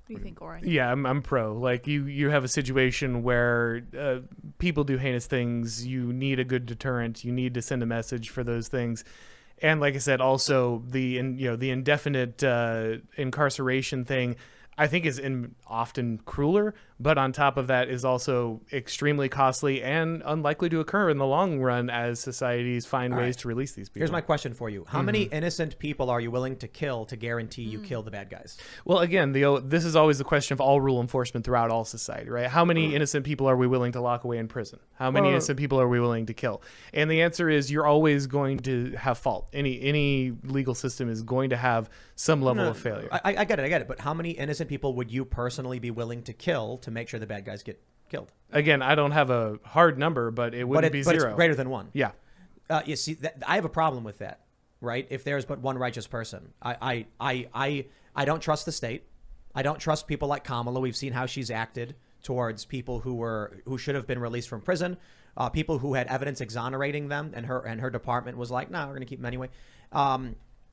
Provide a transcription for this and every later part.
What do you think, Auron? Yeah, I'm pro. Like you have a situation where people do heinous things. You need a good deterrent. You need to send a message for those things. And like I said, also the indefinite incarceration thing, I think is often crueler, but on top of that is also extremely costly and unlikely to occur in the long run as societies find ways to release these people. Here's my question for you. How many innocent people are you willing to kill to guarantee you kill the bad guys? Well, again, this is always the question of all rule enforcement throughout all society, right? How many innocent people are we willing to lock away in prison? How many innocent people are we willing to kill? And the answer is you're always going to have fault. Any legal system is going to have some level of failure. I get it. But how many innocent people would you personally be willing to kill to make sure the bad guys get killed? Again, I don't have a hard number, but it wouldn't be zero. But it's greater than one. Yeah. You see, I have a problem with that, right? If there's but one righteous person, I don't trust the state. I don't trust people like Kamala. We've seen how she's acted towards people who should have been released from prison, people who had evidence exonerating them, and her department was like, no, we're going to keep them anyway.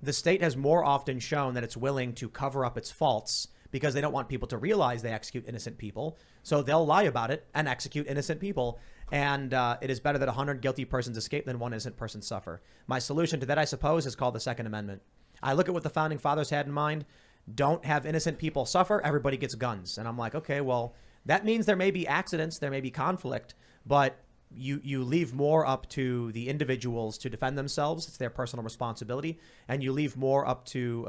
The state has more often shown that it's willing to cover up its faults because they don't want people to realize they execute innocent people. So they'll lie about it and execute innocent people. And it is better that 100 guilty persons escape than one innocent person suffer. My solution to that, I suppose, is called the Second Amendment. I look at what the founding fathers had in mind. Don't have innocent people suffer. Everybody gets guns. And I'm like, okay, well, that means there may be accidents. There may be conflict. But you leave more up to the individuals to defend themselves. It's their personal responsibility. And you leave more up to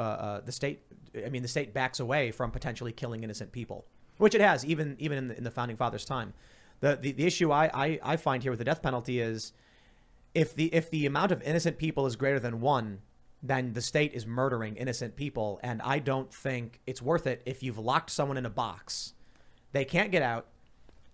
the state. I mean, the state backs away from potentially killing innocent people, which it has even in the founding fathers' time. The issue I find here with the death penalty is if the amount of innocent people is greater than one, then the state is murdering innocent people. And I don't think it's worth it if you've locked someone in a box. They can't get out.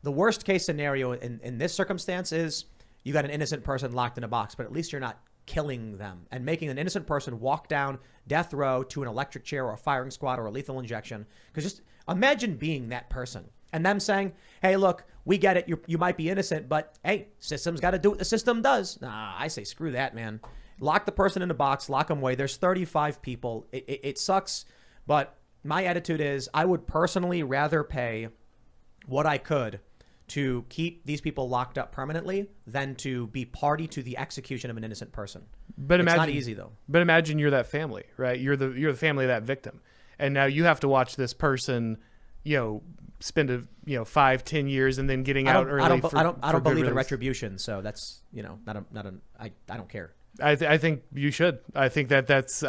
The worst case scenario in this circumstance is you got an innocent person locked in a box, but at least you're not killing them and making an innocent person walk down death row to an electric chair or a firing squad or a lethal injection. Because just imagine being that person and them saying, hey, look, we get it. You might be innocent, but hey, system's got to do what the system does. Nah, I say, screw that, man. Lock the person in a box, lock them away. There's 35 people. It sucks. But my attitude is I would personally rather pay what I could to keep these people locked up permanently than to be party to the execution of an innocent person. But it's imagine, not easy, though. But imagine you're that family, right? You're the family of that victim. And now you have to watch this person, spend 5-10 years and then getting out early. I don't believe in retribution, so that's I don't care. I think you should. I think that's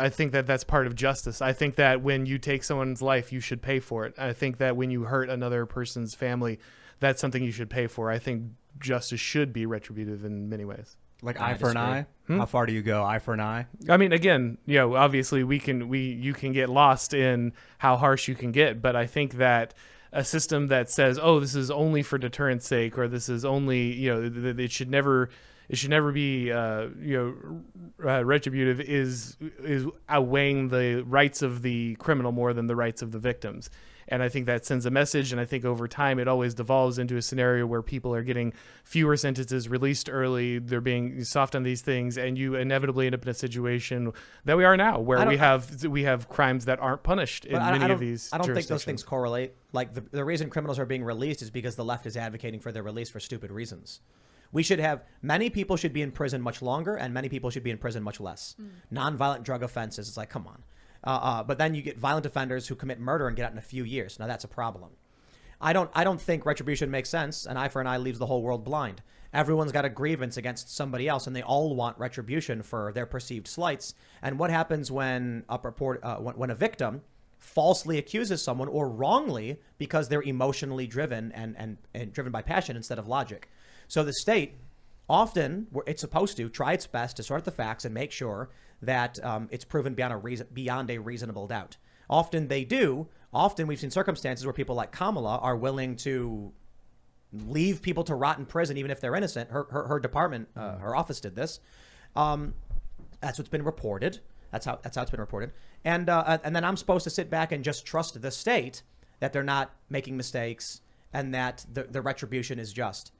part of justice. I think that when you take someone's life, you should pay for it. I think that when you hurt another person's family, that's something you should pay for. I think justice should be retributive in many ways. Like eye for an eye? How far do you go? Eye for an eye? I mean, again, obviously you can get lost in how harsh you can get, but I think that a system that says, oh, this is only for deterrence sake, or this is only, it should never be, retributive is outweighing the rights of the criminal more than the rights of the victims. And I think that sends a message. And I think over time, it always devolves into a scenario where people are getting fewer sentences, released early. They're being soft on these things. And you inevitably end up in a situation that we are now, where we have crimes that aren't punished in many of these I don't think those things correlate. Like the reason criminals are being released is because the left is advocating for their release for stupid reasons. Many people should be in prison much longer, and many people should be in prison much less. Nonviolent drug offenses, it's like, come on. But then you get violent offenders who commit murder and get out in a few years. Now that's a problem. I don't think retribution makes sense. An eye for an eye leaves the whole world blind. Everyone's got a grievance against somebody else, and they all want retribution for their perceived slights. And what happens when when a victim falsely accuses someone, or wrongly, because they're emotionally driven and driven by passion instead of logic? So the state often, it's supposed to try its best to sort the facts and make sure that it's proven beyond a reasonable doubt. Often they do. Often we've seen circumstances where people like Kamala are willing to leave people to rot in prison even if they're innocent. Her department, her office did this. That's what's been reported. That's how it's been reported. And then I'm supposed to sit back and just trust the state that they're not making mistakes and that the retribution is just.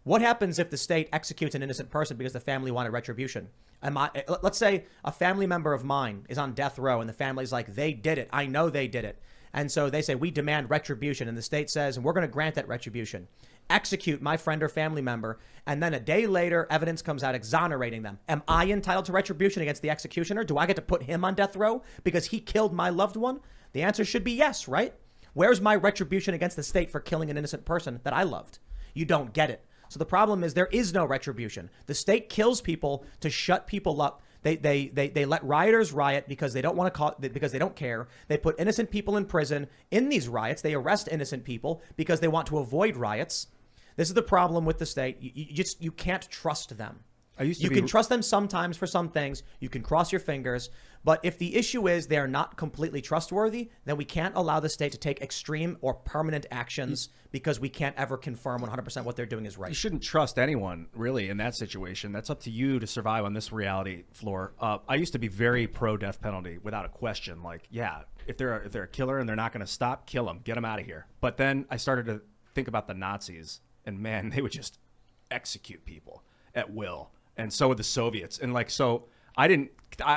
What happens if the state executes an innocent person because the family wanted retribution? Let's say a family member of mine is on death row and the family's like, they did it. I know they did it. And so they say, we demand retribution. And the state says, and we're going to grant that retribution. Execute my friend or family member. And then a day later, evidence comes out exonerating them. Am I entitled to retribution against the executioner? Do I get to put him on death row because he killed my loved one? The answer should be yes, right? Where's my retribution against the state for killing an innocent person that I loved? You don't get it. So the problem is there is no retribution. The state kills people to shut people up. They let rioters riot because they don't want to call, because they don't care. They put innocent people in prison in these riots. They arrest innocent people because they want to avoid riots. This is the problem with the state. You can't trust them. You can trust them sometimes for some things. You can cross your fingers. But if the issue is they are not completely trustworthy, then we can't allow the state to take extreme or permanent actions because we can't ever confirm 100% what they're doing is right. You shouldn't trust anyone, really, in that situation. That's up to you to survive on this reality floor. I used to be very pro-death penalty without a question. Like, yeah, if they're a killer and they're not going to stop, kill them. Get them out of here. But then I started to think about the Nazis, and man, they would just execute people at will. And so would the Soviets. And like, so I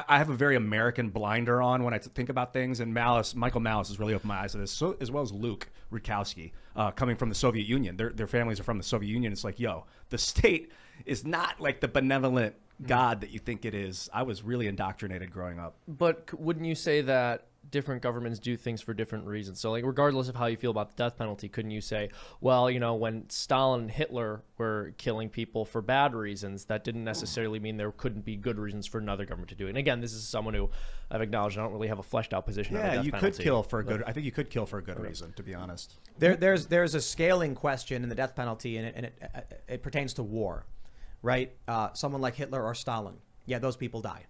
have a very American blinder on when I think about things. And Michael Malice has really opened my eyes to this, so, as well as Luke Rudkowski, coming from the Soviet Union. Their families are from the Soviet Union. It's like, yo, the state is not like the benevolent God that you think it is. I was really indoctrinated growing up. But wouldn't you say that different governments do things for different reasons? So like, regardless of how you feel about the death penalty, couldn't you say, well, you know, when Stalin and Hitler were killing people for bad reasons, that didn't necessarily mean there couldn't be good reasons for another government to do it. And again, this is someone who I've acknowledged I don't really have a fleshed out position on the death penalty. Could kill for a good. I think you could kill for a good reason, to be honest. There's a scaling question in the death penalty, and it pertains to war, right? Someone like Hitler or Stalin, yeah, those people die.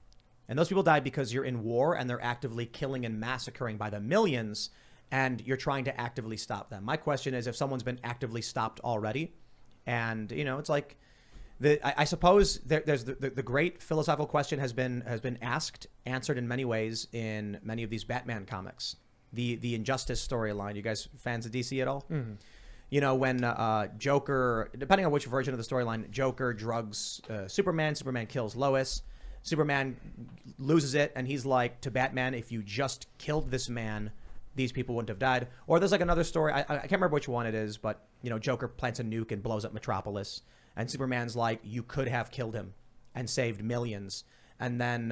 And those people die because you're in war and they're actively killing and massacring by the millions, and you're trying to actively stop them. My question is, if someone's been actively stopped already, and you know, it's like, I suppose there's the great philosophical question has been answered in many ways in many of these Batman comics. The injustice storyline. You guys fans of DC at all? Mm-hmm. You know, when Joker, depending on which version of the storyline, Joker drugs Superman kills Lois. Superman loses it, and he's like to Batman, if you just killed this man, these people wouldn't have died. Or there's like another story, I can't remember which one it is, but, you know, Joker plants a nuke and blows up Metropolis, and Superman's like, you could have killed him and saved millions. And then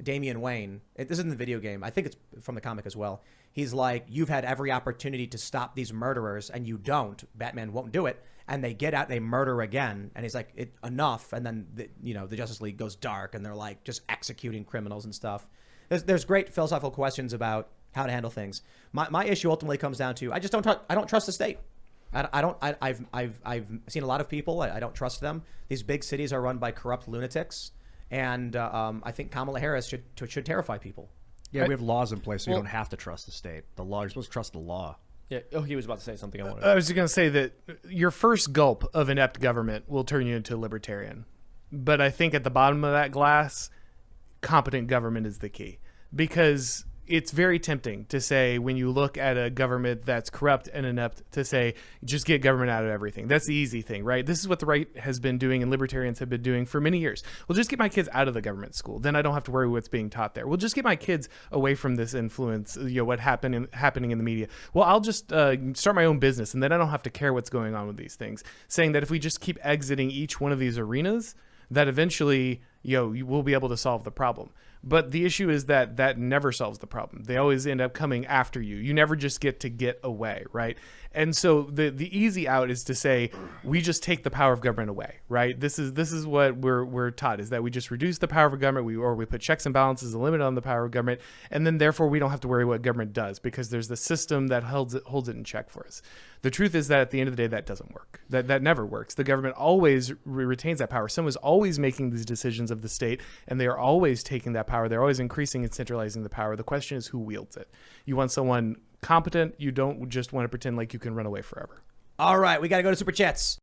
Damian Wayne, this is in the video game, I think it's from the comic as well, he's like, you've had every opportunity to stop these murderers, and you don't. Batman won't do it. And they get out, they murder again, and he's like, enough. And then the Justice League goes dark, and they're like just executing criminals and stuff. There's great philosophical questions about how to handle things. My issue ultimately comes down to I don't trust the state. I've seen a lot of people. I don't trust them. These big cities are run by corrupt lunatics, and I think Kamala Harris should terrify people. Yeah, we have laws in place, so you don't have to trust the state. You're supposed to trust the law. Yeah. Oh, he was about to say something. I was going to say that your first gulp of inept government will turn you into a libertarian. But I think at the bottom of that glass, competent government is the key. Because it's very tempting to say, when you look at a government that's corrupt and inept, to say, just get government out of everything. That's the easy thing, right? This is what the right has been doing and libertarians have been doing for many years. Well, just get my kids out of the government school. Then I don't have to worry what's being taught there. We'll just get my kids away from this influence, what happening in the media. Well, I'll just start my own business, and then I don't have to care what's going on with these things. Saying that if we just keep exiting each one of these arenas, that eventually, you will be able to solve the problem. But the issue is that never solves the problem. They always end up coming after you. You never just get to get away, right? And so the easy out is to say, we just take the power of government away, right? This is what we're taught, is that we just reduce the power of government, we put checks and balances, a limit on the power of government, and then therefore we don't have to worry what government does, because there's the system that holds it in check for us. The truth is that at the end of the day, that doesn't work. That never works. The government always retains that power. Someone's always making these decisions of the state, and they are always taking that power. They're always increasing and centralizing the power. The question is, who wields it? You want someone competent. You don't just want to pretend like you can run away forever. All right, we got to go to Super Chats.